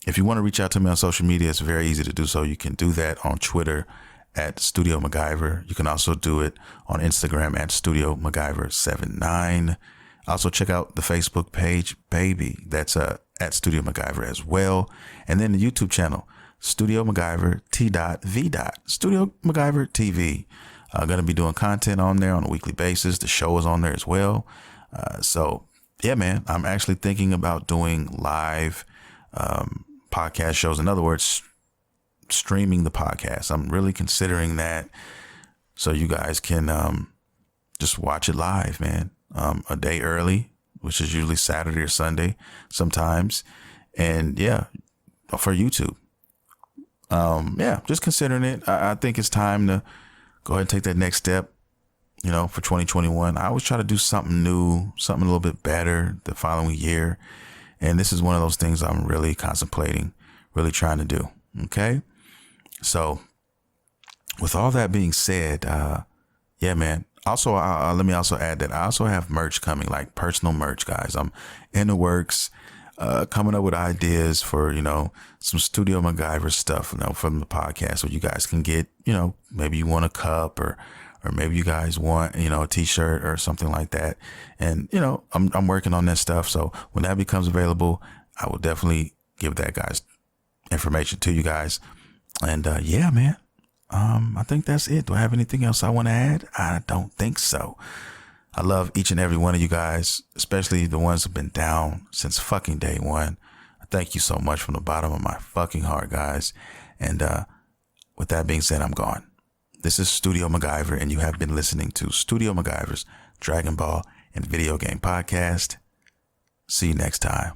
if you want to reach out to me on social media, it's very easy to do so. You can do that on Twitter at StudioMguyvR. You can also do it on Instagram at StudioMaguyver79. Also check out the Facebook page, baby. That's at StudioMguyver as well. And then the YouTube channel, StudioMguyvR T.V. StudioMguyvR TV. Going to be doing content on there on a weekly basis. The show is on there as well. So yeah, man, I'm actually thinking about doing live podcast shows. In other words, streaming the podcast. I'm really considering that, so you guys can just watch it live, man. A day early, which is usually Saturday or Sunday sometimes. And yeah, for YouTube. Yeah, just considering it. I think it's time to go ahead and take that next step, for 2021. I always try to do something new, something a little bit better the following year. And this is one of those things I'm really contemplating, really trying to do. Okay. So with all that being said, yeah, man. Also, let me also add that I also have merch coming, like personal merch, guys. I'm in the works, coming up with ideas for, some Studio MacGyver stuff, from the podcast, where you guys can get, maybe you want a cup or maybe you guys want, a t-shirt or something like that. And, I'm working on that stuff. So when that becomes available, I will definitely give that guys information to you guys. And, yeah, man. I think that's it. Do I have anything else I want to add? I don't think so. I love each and every one of you guys, especially the ones who've been down since fucking day one. Thank you so much from the bottom of my fucking heart, guys. And with that being said, I'm gone. This is Studio MacGyver, and you have been listening to Studio MacGyver's Dragon Ball and Video Game Podcast. See you next time.